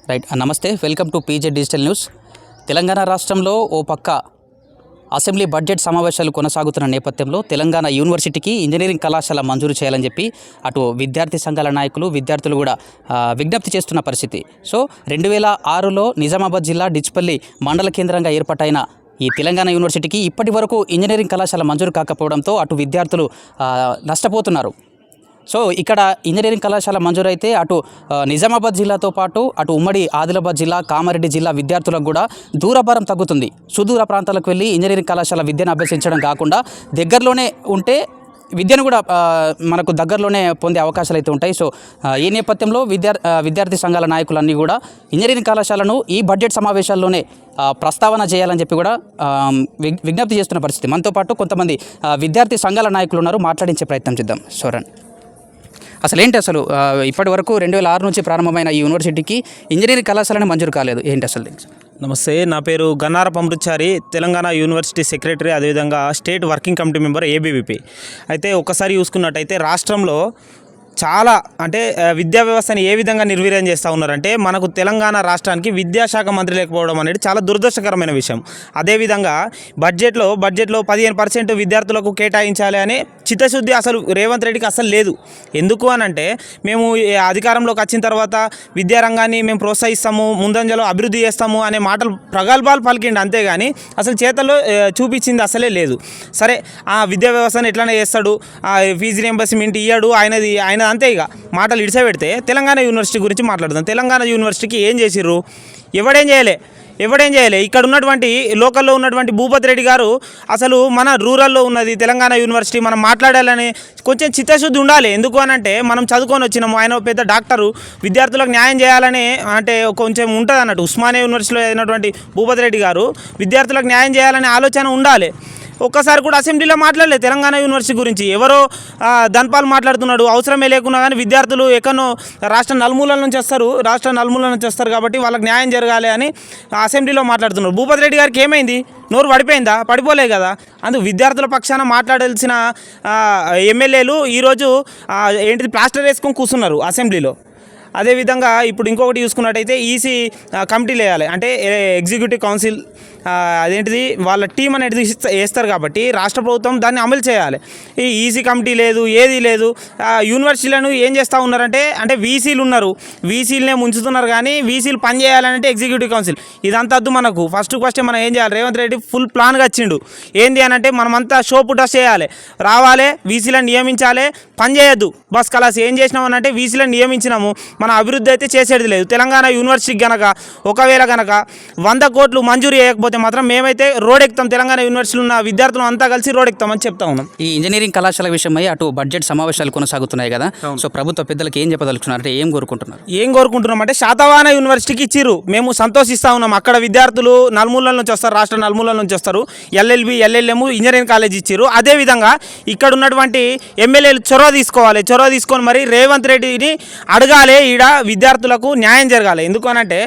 Right నమస్తే, welcome to PJ digital news. Telangana రాష్ట్రంలో ఓ పక్క అసెంబ్లీ బడ్జెట్ సమావేశాలు కొనసాగుతున్న నేపథ్యంలో తెలంగాణ యూనివర్సిటీకి ఇంజనీరింగ్ కళాశాల మంజూరు చేయాలని చెప్పి అటు విద్యార్థి సంఘాల నాయకులు విద్యార్థులు కూడా విజ్ఞప్తి చేస్తున్న పరిస్థితి. సో 2006లో నిజామాబాద్ జిల్లా డిచ్పల్లి మండల కేంద్రంగా ఏర్పాటైన ఈ తెలంగాణ యూనివర్సిటీకి ఇప్పటి వరకు ఇంజనీరింగ్ కళాశాల మంజూరు కాకపోవడంతో అటు విద్యార్థులు నష్టపోతున్నారు. సో ఇక్కడ ఇంజనీరింగ్ కళాశాల మంజూరైతే అటు నిజామాబాద్ జిల్లాతో పాటు అటు ఉమ్మడి ఆదిలాబాద్ జిల్లా, కామారెడ్డి జిల్లా విద్యార్థులకు కూడా దూరభారం తగ్గుతుంది. సుదూర ప్రాంతాలకు వెళ్ళి ఇంజనీరింగ్ కళాశాల విద్యను అభ్యసించడం కాకుండా దగ్గరలోనే ఉంటే విద్యను కూడా మనకు దగ్గరలోనే పొందే అవకాశాలు అయితే ఉంటాయి. సో ఈ నేపథ్యంలో విద్యార్థి సంఘాల నాయకులన్నీ కూడా ఇంజనీరింగ్ కళాశాలను ఈ బడ్జెట్ సమావేశాల్లోనే ప్రస్తావన చేయాలని చెప్పి కూడా విజ్ఞప్తి చేస్తున్న పరిస్థితి. మనతో పాటు కొంతమంది విద్యార్థి సంఘాల నాయకులు ఉన్నారు, మాట్లాడించే ప్రయత్నం చేద్దాం. సోరన్, అసలు ఇప్పటి వరకు 2006 నుంచి ప్రారంభమైన ఈ యూనివర్సిటీకి ఇంజనీరింగ్ కళాశాలను మంజూరు కాలేదు, ఏంటి అసలు? నమస్తే, నా పేరు గన్నారపు అమృత్చారి, తెలంగాణ యూనివర్సిటీ సెక్రటరీ, అదేవిధంగా state working committee member ABVP. అయితే ఒక్కసారి చూసుకున్నట్టయితే రాష్ట్రంలో చాలా విద్యా వ్యవస్థని ఏ విధంగా నిర్వీర్యం చేస్తూ ఉన్నారంటే, మనకు తెలంగాణ రాష్ట్రానికి విద్యాశాఖ మంత్రి లేకపోవడం అనేది చాలా దురదృష్టకరమైన విషయం. అదేవిధంగా బడ్జెట్లో 15% విద్యార్థులకు కేటాయించాలి అనే చిత్తశుద్ధి అసలు రేవంత్ రెడ్డికి అసలు లేదు. ఎందుకు అనంటే, మేము అధికారంలోకి వచ్చిన తర్వాత విద్యారంగాన్ని మేము ప్రోత్సహిస్తాము, ముందంజలో అభివృద్ధి చేస్తాము అనే మాటలు ప్రగల్భాలు పలికిండి, అంతేగాని అసలు చేతల్లో చూపించింది అసలే లేదు. సరే, ఆ విద్యా వ్యవస్థను ఎట్లనే చేస్తాడు, ఫీజు రియంబర్స్మెంట్ ఇయ్యాడు, ఆయన అంతే. ఇక మాటలు ఇడిసబెడితే తెలంగాణ యూనివర్సిటీ గురించి మాట్లాడుతాం. తెలంగాణ యూనివర్సిటీకి ఏం చేసిర్రు? ఎవడేం చేయలే. ఇక్కడ ఉన్నటువంటి లోకల్లో ఉన్నటువంటి భూపతి రెడ్డి గారు అసలు మన రూరల్లో ఉన్నది తెలంగాణ యూనివర్సిటీ, మనం మాట్లాడాలని కొంచెం చిత్తశుద్ధి ఉండాలి. ఎందుకు అనంటే, మనం చదువుకొని వచ్చినాము, ఆయన పెద్ద డాక్టరు, విద్యార్థులకు న్యాయం చేయాలని కొంచెం ఉంటుంది అన్నట్టు. ఉస్మానియా యూనివర్సిటీలో అయినటువంటి భూపతి రెడ్డి గారు విద్యార్థులకు న్యాయం చేయాలనే ఆలోచన ఉండాలి. ఒక్కసారి కూడా అసెంబ్లీలో మాట్లాడలేదు తెలంగాణ యూనివర్సిటీ గురించి. ఎవరో ధన్పాల్ మాట్లాడుతున్నాడు, అవసరమే లేకున్నా కానీ విద్యార్థులు ఎక్కడో రాష్ట్ర నలుమూలల నుంచి వస్తారు కాబట్టి వాళ్ళకి న్యాయం జరగాలి అని అసెంబ్లీలో మాట్లాడుతున్నారు. భూపతి రెడ్డి గారికి ఏమైంది? నోరు పడిపోయిందా? పడిపోలే కదా. అందుకు విద్యార్థుల పక్షాన మాట్లాడాల్సిన ఎమ్మెల్యేలు ఈరోజు ప్లాస్టర్ వేసుకొని కూర్చున్నారు అసెంబ్లీలో. అదేవిధంగా ఇప్పుడు ఇంకొకటి చూసుకున్నట్టయితే ఈసీ కమిటీలు వేయాలి, ఎగ్జిక్యూటివ్ కౌన్సిల్ వాళ్ళ టీం అనేది వేస్తారు కాబట్టి రాష్ట్ర ప్రభుత్వం దాన్ని అమలు చేయాలి. ఈ ఈసీ కమిటీ లేదు, ఏది లేదు. యూనివర్సిటీలను ఏం చేస్తూ ఉన్నారంటే వీసీలు ఉన్నారు, వీసీలనే ముంచుతున్నారు, కానీ వీసీలు పని చేయాలంటే ఎగ్జిక్యూటివ్ కౌన్సిల్. ఇదంతా వద్దు మనకు. ఫస్ట్ మనం ఏం చేయాలి? రేవంత్ రెడ్డి ఫుల్ ప్లాన్గా వచ్చిండు. ఏంది అనంటే, మనమంతా షోపు టస్ చేయాలి, రావాలి, వీసీలను నియమించాలి, పని చేయొద్దు బస్ కలాసి. ఏం చేసినాం అనంటే, వీసీలను నియమించినాము, మన అభివృద్ధి అయితే చేసేది లేదు. తెలంగాణ యూనివర్సిటీకి ఒకవేళ 100 కోట్లు మంజూరు చేయకపోతే మాత్రం మేమైతే రోడ్ ఎక్కుతాం. తెలంగాణ యూనివర్సిటీలో ఉన్న విద్యార్థులు అంతా కలిసి రోడ్ ఎక్కుతామని చెప్తా ఉన్నాం. ఈ ఇంజనీరింగ్ కళాశాల విషయమై అటు బడ్జెట్ సమావేశాలు కొనసాగుతున్నాయి కదా. సో ప్రభుత్వ పెద్దలకు ఏం చెప్పదలుచుకున్నారు, ఏం కోరుకుంటున్నాం అంటే, శాతవాహన యూనివర్సిటీకి ఇచ్చిర్రు, మేము సంతోషిస్తూ ఉన్నాం. అక్కడ విద్యార్థులు నలుమూలల నుంచి వస్తారు, రాష్ట్ర నలుమూలల నుంచి వస్తారు. ఎల్ఎల్బి, ఎల్ఎల్ఎం ఇంజనీరింగ్ కాలేజ్ ఇచ్చిర్రు. అదేవిధంగా ఇక్కడ ఉన్నటువంటి ఎమ్మెల్యేలు చొరవ తీసుకొని మరి రేవంత్ రెడ్డిని అడగాలి, ఈడ విద్యార్థులకు న్యాయం జరగాలి. ఎందుకు అనంటే,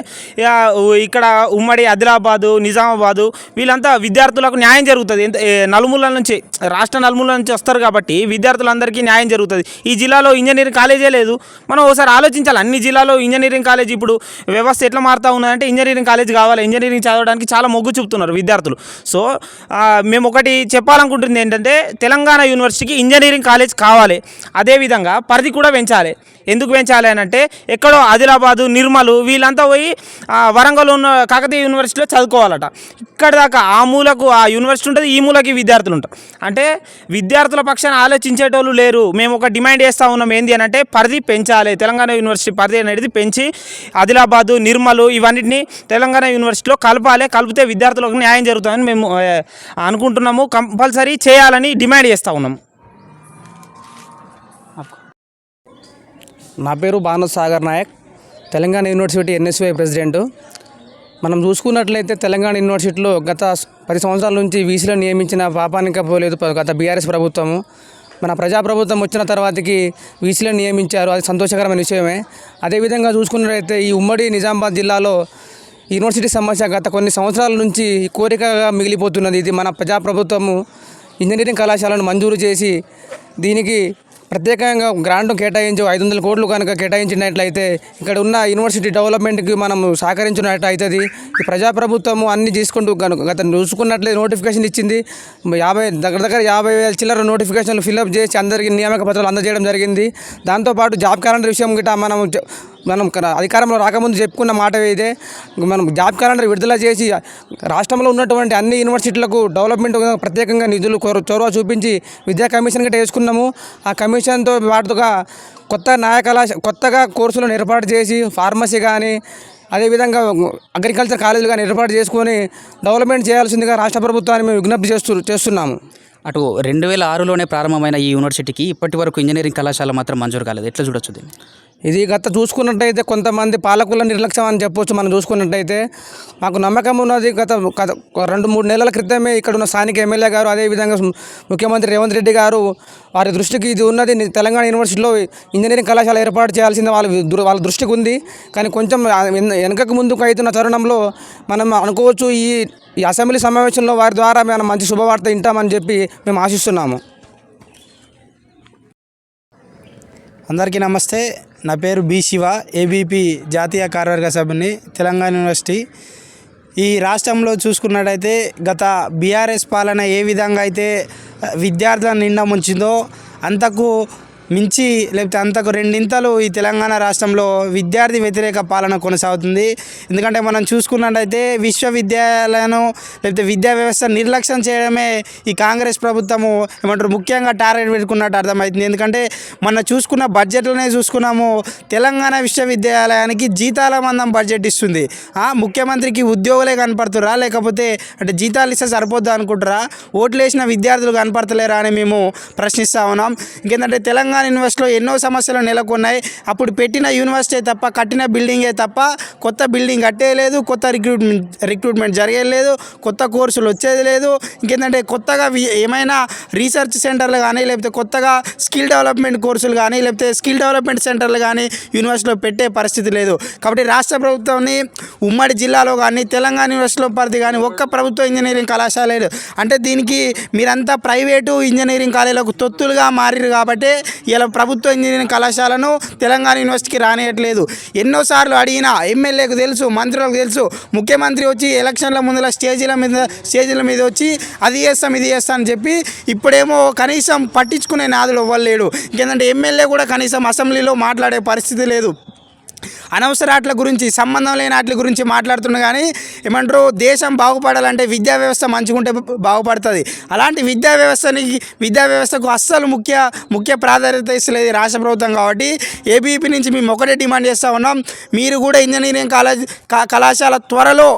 ఇక్కడ ఉమ్మడి ఆదిలాబాదు, నిజామాబాదు వీళ్ళంతా విద్యార్థులకు న్యాయం జరుగుతుంది. రాష్ట్ర నలుమూలల నుంచి వస్తారు కాబట్టి విద్యార్థులందరికీ న్యాయం జరుగుతుంది. ఈ జిల్లాలో ఇంజనీరింగ్ కాలేజే లేదు. మనం ఒకసారి ఆలోచించాలి. అన్ని జిల్లాలో ఇంజనీరింగ్ కాలేజ్ ఇప్పుడు వ్యవస్థ ఎట్లా మారుతూ ఉన్నదంటే, ఇంజనీరింగ్ కాలేజ్ కావాలి, ఇంజనీరింగ్ చదవడానికి చాలా మొగ్గు చూపుతున్నారు విద్యార్థులు. సో మేము ఒకటి చెప్పాలనుకుంటుంది ఏంటంటే, తెలంగాణ యూనివర్సిటీకి ఇంజనీరింగ్ కాలేజ్ కావాలి. అదేవిధంగా పరిధి కూడా పెంచాలి. ఎందుకు పెంచాలి అని అంటే, ఎక్కడో ఆదిలాబాదు, నిర్మలు వీళ్ళంతా పోయి వరంగల్ ఉన్న కాకతీయ యూనివర్సిటీలో చదువుకోవాలట. ఇక్కడ దాకా ఆ మూలకు ఆ యూనివర్సిటీ ఉంటుంది, ఈ మూలకి విద్యార్థులు ఉంటారు. అంటే విద్యార్థుల పక్షాన ఆలోచించేటోళ్ళు లేరు. మేము ఒక డిమాండ్ చేస్తూ ఉన్నాం, ఏంది అని అంటే, పరిధి పెంచాలి. తెలంగాణ యూనివర్సిటీ పరిధి అనేది పెంచి ఆదిలాబాదు, నిర్మలు ఇవన్నిటిని తెలంగాణ యూనివర్సిటీలో కలిపితే విద్యార్థులకు న్యాయం జరుగుతుందని మేము అనుకుంటున్నాము. కంపల్సరీ చేయాలని డిమాండ్ చేస్తూ ఉన్నాం. నా పేరు భానుసాగర్ నాయక్, తెలంగాణ యూనివర్సిటీ ఎన్ఎస్వై ప్రెసిడెంటు. మనం చూసుకున్నట్లయితే తెలంగాణ యూనివర్సిటీలో గత 10 సంవత్సరాల నుంచి వీసీలను నియమించిన పాపానిక పోలేదు గత బీఆర్ఎస్ ప్రభుత్వము. మన ప్రజాప్రభుత్వం వచ్చిన తర్వాతకి వీసీలను నియమించారు, అది సంతోషకరమైన విషయమే. అదేవిధంగా చూసుకున్నట్లయితే ఈ ఉమ్మడి నిజామాబాద్ జిల్లాలో యూనివర్సిటీ సమస్య గత కొన్ని సంవత్సరాల నుంచి కోరికగా మిగిలిపోతున్నది. ఇది మన ప్రజాప్రభుత్వము ఇంజనీరింగ్ కళాశాలను మంజూరు చేసి దీనికి ప్రత్యేకంగా గ్రాంట్ కేటాయించి 500 కోట్లు కనుక కేటాయించినట్లయితే ఇక్కడ ఉన్న యూనివర్సిటీ డెవలప్మెంట్కి మనం సహకరించినట్టు అవుతుంది. ఈ ప్రజాప్రభుత్వము అన్ని తీసుకుంటూ గత చూసుకున్నట్లయితే నోటిఫికేషన్ ఇచ్చింది. దగ్గర 50,000 చిల్లర నోటిఫికేషన్లు ఫిల్అప్ చేసి అందరికీ నియామక పత్రాలు అందజేయడం జరిగింది. దాంతోపాటు జాబ్ క్యాలెండర్ విషయం గిట్ట మనం అధికారంలో రాకముందు చెప్పుకున్న మాట ఇదే. మనం జాబ్ క్యాలెండర్ విడుదల చేసి రాష్ట్రంలో ఉన్నటువంటి అన్ని యూనివర్సిటీలకు డెవలప్మెంట్ ప్రత్యేకంగా నిధులు చొరవ చూపించి విద్యా కమిషన్ గిట్ట వేసుకున్నాము. ఆ కమిషన్తో పాటుగా కొత్తగా కోర్సులను ఏర్పాటు చేసి ఫార్మసీ కానీ అదేవిధంగా అగ్రికల్చర్ కాలేజీలు కానీ ఏర్పాటు చేసుకొని డెవలప్మెంట్ చేయాల్సిందిగా రాష్ట్ర ప్రభుత్వాన్ని మేము విజ్ఞప్తి చేస్తున్నాము. అటు 2006లోనే ప్రారంభమైన ఈ యూనివర్సిటీకి ఇప్పటి వరకు ఇంజనీరింగ్ కళాశాల మాత్రం మంజూరు కాలేదు. ఎట్లా చూడొచ్చు దీన్ని? ఇది చూసుకున్నట్టయితే కొంతమంది పాలకుల నిర్లక్ష్యం అని చెప్పొచ్చు. మనం చూసుకున్నట్టయితే మాకు నమ్మకం ఉన్నది. గత 2-3 నెలల క్రితమే ఇక్కడ ఉన్న స్థానిక ఎమ్మెల్యే గారు అదేవిధంగా ముఖ్యమంత్రి రేవంత్ రెడ్డి గారు వారి దృష్టికి ఇది ఉన్నది. తెలంగాణ యూనివర్సిటీలో ఇంజనీరింగ్ కళాశాల ఏర్పాటు చేయాల్సింది వాళ్ళ దృష్టికి ఉంది. కానీ కొంచెం వెనకకు ముందుకు అవుతున్న తరుణంలో మనం అనుకోవచ్చు ఈ అసెంబ్లీ సమావేశంలో వారి ద్వారా మనం మంచి శుభవార్త వింటామని చెప్పి మేము ఆశిస్తున్నాము. అందరికీ నమస్తే. నా పేరు బి శివ, ఏబీపీ జాతీయ కార్యవర్గ సభ్యుని, తెలంగాణ యూనివర్సిటీ. ఈ రాష్ట్రంలో చూసుకున్నట్టయితే గత బీఆర్ఎస్ పాలన ఏ విధంగా అయితే విద్యార్థులను నిండా ముంచిందో అంతకు మించి లేకపోతే అంతకు రెండింతలు ఈ తెలంగాణ రాష్ట్రంలో విద్యార్థి వ్యతిరేక పాలన కొనసాగుతుంది. ఎందుకంటే మనం చూసుకున్నట్టయితే విశ్వవిద్యాలయాలను లేకపోతే విద్యా వ్యవస్థ నిర్లక్ష్యం చేయడమే ఈ కాంగ్రెస్ ప్రభుత్వము ముఖ్యంగా టార్గెట్ పెట్టుకున్నట్టు అర్థమవుతుంది. ఎందుకంటే మన చూసుకున్న బడ్జెట్లోనే చూసుకున్నాము, తెలంగాణ విశ్వవిద్యాలయానికి జీతాల మందం బడ్జెట్ ఇస్తుంది. ముఖ్యమంత్రికి ఉద్యోగులే కనపడుతురా, లేకపోతే అంటే జీతాలు ఇస్తే సరిపోద్దా అనుకుంటారా? ఓట్లు వేసిన విద్యార్థులు కనపడతలేరా అని మేము ప్రశ్నిస్తూ ఉన్నాం. ఇంకేంటంటే తెలంగాణ యూనివర్సిటీలో ఎన్నో సమస్యలు నెలకొన్నాయి. అప్పుడు పెట్టిన యూనివర్సిటీ తప్ప, కట్టిన బిల్డింగే తప్ప కొత్త బిల్డింగ్ కట్టేయలేదు, కొత్త రిక్రూట్మెంట్ జరిగేది, కొత్త కోర్సులు వచ్చేది లేదు. ఇంకేంటంటే కొత్తగా ఏమైనా రీసెర్చ్ సెంటర్లు కానీ లేకపోతే కొత్తగా స్కిల్ డెవలప్మెంట్ కోర్సులు కానీ లేకపోతే స్కిల్ డెవలప్మెంట్ సెంటర్లు కానీ యూనివర్సిటీలో పెట్టే పరిస్థితి లేదు. కాబట్టి రాష్ట్ర ప్రభుత్వాన్ని ఉమ్మడి జిల్లాలో కానీ తెలంగాణ యూనివర్సిటీలో పరిధి కానీ ఒక్క ప్రభుత్వ ఇంజనీరింగ్ కళాశాల లేదు. అంటే దీనికి మీరంతా ప్రైవేటు ఇంజనీరింగ్ కాలేజీలకు తొత్తులుగా మారిరు కాబట్టి ఇలా ప్రభుత్వ ఇంజనీరింగ్ కళాశాలను తెలంగాణ యూనివర్సిటీకి రానియట్లేదు. ఎన్నోసార్లు అడిగినా ఎమ్మెల్యేకు తెలుసు, మంత్రులకు తెలుసు, ముఖ్యమంత్రి వచ్చి ఎలక్షన్ల ముందుల స్టేజీల మీద వచ్చి అది చేస్తాం ఇది చేస్తాం అని చెప్పి ఇప్పుడేమో కనీసం పట్టించుకునే నాదులు ఇవ్వలేడు. ఇంకేంటంటే ఎమ్మెల్యే కూడా కనీసం అసెంబ్లీలో మాట్లాడే పరిస్థితి లేదు. అనవసర ఆటల గురించి, సంబంధం లేని ఆటల గురించి మాట్లాడుతున్నా కానీ దేశం బాగుపడాలంటే విద్యా వ్యవస్థ మంచిగుంటే బాగుపడుతుంది. అలాంటి విద్యా వ్యవస్థకు అస్సలు ముఖ్య ప్రాధాన్యత ఇస్తలేదు రాష్ట్ర ప్రభుత్వం. కాబట్టి ఏబీపీ నుంచి మేము ఒకటే డిమాండ్ చేస్తూ ఉన్నాం, మీరు కూడా ఇంజనీరింగ్ కళాశాల త్వరలో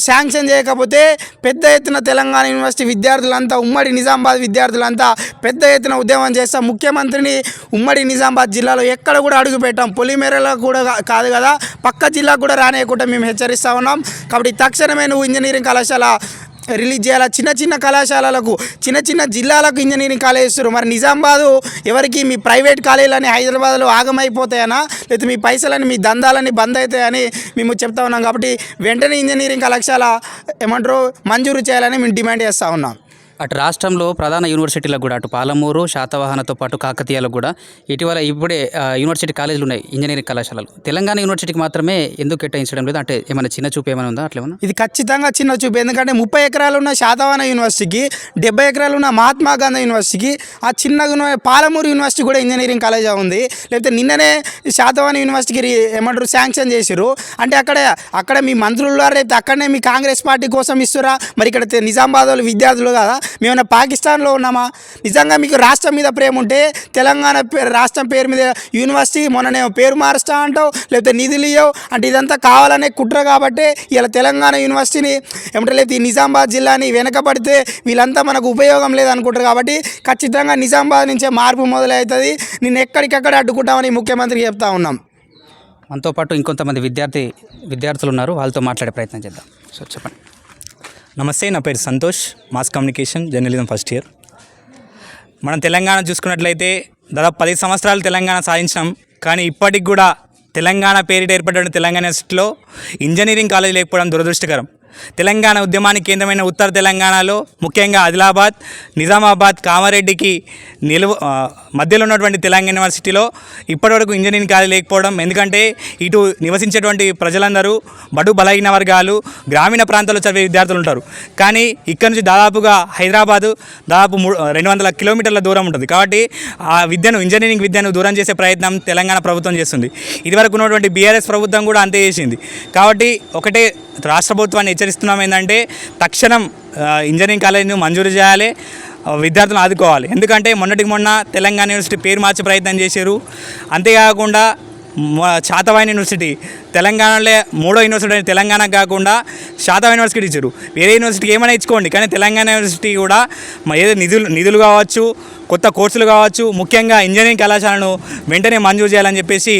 శాంక్షన్ చేయకపోతే పెద్ద ఎత్తున తెలంగాణ యూనివర్సిటీ విద్యార్థులంతా, ఉమ్మడి నిజామాబాద్ విద్యార్థులంతా పెద్ద ఎత్తున ఉద్యమం చేస్తాం. ముఖ్యమంత్రిని ఉమ్మడి నిజామాబాద్ జిల్లాలో ఎక్కడ కూడా అడుగు పెట్టాం, పొలిమేరలో కూడా కాదు కదా, పక్క జిల్లాకు కూడా రానియకుండా మేము హెచ్చరిస్తూ ఉన్నాం. కాబట్టి తక్షణమే నువ్వు ఇంజనీరింగ్ కళాశాల రిలీజ్ చేయాలి. చిన్న కళాశాలలకు, చిన్న జిల్లాలకు ఇంజనీరింగ్ కాలేజ్ ఇస్తారు. మరి నిజామాబాదు ఎవరికి మీ ప్రైవేట్ కాలేజీలని హైదరాబాద్లో ఆగమైపోతాయనా, లేకపోతే మీ పైసలని మీ దందాలని బంద్ అవుతాయని మేము చెప్తా ఉన్నాం. కాబట్టి వెంటనే ఇంజనీరింగ్ కళాశాల మంజూరు చేయాలని మేము డిమాండ్ చేస్తూ ఉన్నాం. అటు రాష్ట్రంలో ప్రధాన యూనివర్సిటీలకు కూడా అటు పాలమూరు, శాతవాహనతో పాటు కాకతీయాలకు కూడా ఇప్పుడే యూనివర్సిటీ కాలేజీలు ఉన్నాయి, ఇంజనీరింగ్ కళాశాలలు. తెలంగాణ యూనివర్సిటీకి మాత్రమే ఎందుకు కేటాయించడం లేదు? అంటే ఏమైనా చిన్న చూపు ఏమైనా ఉందా? అట్లేమన్నా? ఇది ఖచ్చితంగా చిన్న చూపు. ఎందుకంటే 30 ఎకరాలు ఉన్న శాతవాహన యూనివర్సిటీకి, 70 ఎకరాలు ఉన్న మహాత్మా గాంధీ యూనివర్సిటీకి, ఆ చిన్నగా పాలమూరు యూనివర్సిటీ కూడా ఇంజనీరింగ్ కాలేజ్ ఉంది. లేకపోతే నిన్ననే శాతవాహన యూనివర్సిటీకి శాంక్షన్ చేసిరు. అంటే అక్కడ మీ మంత్రులు రేపు అక్కడనే మీ కాంగ్రెస్ పార్టీ కోసం ఇస్తురా? మరి ఇక్కడ నిజామాబాద్ వాళ్ళు విద్యార్థులు కదా, మేమన్నా పాకిస్తాన్లో ఉన్నామా? నిజంగా మీకు రాష్ట్రం మీద ప్రేమ ఉంటే తెలంగాణ రాష్ట్రం పేరు మీద యూనివర్సిటీ మొన్ననేమో పేరు మారుస్తా అంటావు, లేకపోతే నిధులు ఇవ్వవు అంటే ఇదంతా కావాలనే కుట్ర. కాబట్టి ఇలా తెలంగాణ యూనివర్సిటీని లేకపోతే ఈ నిజామాబాద్ జిల్లాని వెనకబడితే వీళ్ళంతా మనకు ఉపయోగం లేదనుకుంటారు. కాబట్టి ఖచ్చితంగా నిజామాబాద్ నుంచే మార్పు మొదలవుతుంది. నేను ఎక్కడికక్కడ అడ్డుకుంటామని ముఖ్యమంత్రికి చెప్తా ఉన్నాం. మనతో పాటు ఇంకొంతమంది విద్యార్థులు ఉన్నారు, వాళ్ళతో మాట్లాడే ప్రయత్నం చేద్దాం. సో చెప్పండి. నమస్తే, నా పేరు Santosh, mass communication journalism first year. మనం తెలంగాణ చూసుకున్నట్లయితే దాదాపు 10 సంవత్సరాలు తెలంగాణ సాధించినాం. కానీ ఇప్పటికి కూడా తెలంగాణ పేరిట ఏర్పడిన తెలంగాణ యూనివర్సిటీలో ఇంజనీరింగ్ కాలేజ్ లేకపోవడం దురదృష్టకరం. తెలంగాణ ఉద్యమానికి కేంద్రమైన ఉత్తర తెలంగాణలో ముఖ్యంగా ఆదిలాబాద్, నిజామాబాద్, కామారెడ్డికి మధ్యలో ఉన్నటువంటి తెలంగాణ యూనివర్సిటీలో ఇప్పటివరకు ఇంజనీరింగ్ కాలేజ్ లేకపోవడం, ఎందుకంటే ఇటు నివసించేటువంటి ప్రజలందరూ బడు బలహీన వర్గాలు, గ్రామీణ ప్రాంతాల్లో చదివే విద్యార్థులు ఉంటారు. కానీ ఇక్కడ నుంచి దాదాపుగా హైదరాబాదు దాదాపు 200 కిలోమీటర్ల దూరం ఉంటుంది. కాబట్టి ఆ విద్యను, ఇంజనీరింగ్ విద్యను దూరం చేసే ప్రయత్నం తెలంగాణ ప్రభుత్వం చేస్తుంది. ఇదివరకు ఉన్నటువంటి బీఆర్ఎస్ ప్రభుత్వం కూడా అంతే చేసింది. కాబట్టి ఒకటే రాష్ట్ర ప్రభుత్వాన్ని హెచ్చరిస్తున్నాం ఏంటంటే తక్షణం ఇంజనీరింగ్ కాలేజీని మంజూరు చేయాలి, విద్యార్థులను ఆదుకోవాలి. ఎందుకంటే మొన్న తెలంగాణ యూనివర్సిటీ పేరు మార్చే ప్రయత్నం చేశారు. అంతేకాకుండా శాతవాహన యూనివర్సిటీ తెలంగాణలో 3వ యూనివర్సిటీ అని తెలంగాణకు కాకుండా శాతవాహన యూనివర్సిటీ ఇచ్చారు. వేరే యూనివర్సిటీకి ఏమైనా ఇచ్చుకోండి, కానీ తెలంగాణ యూనివర్సిటీ కూడా ఏదో నిధులు కావచ్చు, కొత్త కోర్సులు కావచ్చు, ముఖ్యంగా ఇంజనీరింగ్ కళాశాలను వెంటనే మంజూరు చేయాలని చెప్పేసి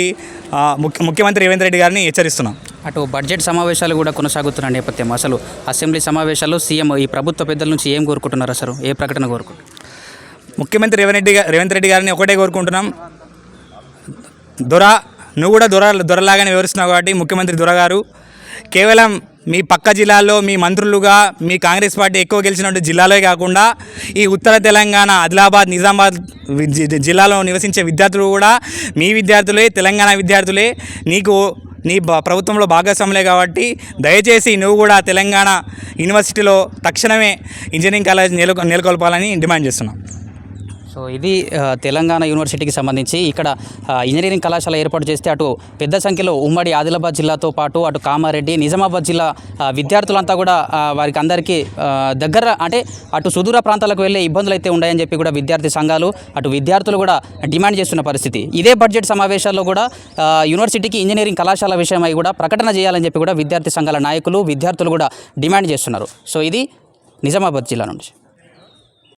ముఖ్యమంత్రి రేవంత్ రెడ్డి గారిని హెచ్చరిస్తున్నాం. అటు బడ్జెట్ సమావేశాలు కూడా కొనసాగుతున్న నేపథ్యం అసలు అసెంబ్లీ సమావేశాల్లో సీఎం ఈ ప్రభుత్వ పెద్దల నుంచి ఏం కోరుకుంటున్నారు, అసలు ఏ ప్రకటన కోరుకుంటున్నారు? ముఖ్యమంత్రి రేవంత్ రెడ్డి గారిని ఒకటే కోరుకుంటున్నాం, నువ్వు కూడా దొరలాగానే వివరిస్తున్నావు కాబట్టి ముఖ్యమంత్రి దొరగారు కేవలం మీ పక్క జిల్లాల్లో మీ మంత్రులుగా మీ కాంగ్రెస్ పార్టీ ఎక్కువ గెలిచినటువంటి జిల్లాలే కాకుండా ఈ ఉత్తర తెలంగాణ ఆదిలాబాద్, నిజామాబాద్ జిల్లాలో నివసించే విద్యార్థులు కూడా మీ విద్యార్థులే, తెలంగాణ విద్యార్థులే, నీ ప్రభుత్వంలో భాగస్వాములే. కాబట్టి దయచేసి నువ్వు కూడా తెలంగాణ యూనివర్సిటీలో తక్షణమే ఇంజనీరింగ్ కాలేజ్ నెలకొల్పాలని డిమాండ్ చేస్తున్నాం. సో ఇది తెలంగాణ యూనివర్సిటీకి సంబంధించి ఇక్కడ ఇంజనీరింగ్ కళాశాల ఏర్పాటు చేస్తే అటు పెద్ద సంఖ్యలో ఉమ్మడి ఆదిలాబాద్ జిల్లాతో పాటు అటు కామారెడ్డి, నిజామాబాద్ జిల్లా విద్యార్థులంతా కూడా వారికి అందరికీ దగ్గర అంటే అటు సుదూర ప్రాంతాలకు వెళ్ళే ఇబ్బందులు అయితే ఉన్నాయని చెప్పి కూడా విద్యార్థి సంఘాలు అటు విద్యార్థులు కూడా డిమాండ్ చేస్తున్న పరిస్థితి. ఇదే బడ్జెట్ సమావేశాల్లో కూడా యూనివర్సిటీకి ఇంజనీరింగ్ కళాశాల విషయమై కూడా ప్రకటన చేయాలని చెప్పి కూడా విద్యార్థి సంఘాల నాయకులు, విద్యార్థులు కూడా డిమాండ్ చేస్తున్నారు. సో ఇది నిజామాబాద్ జిల్లా నుంచి.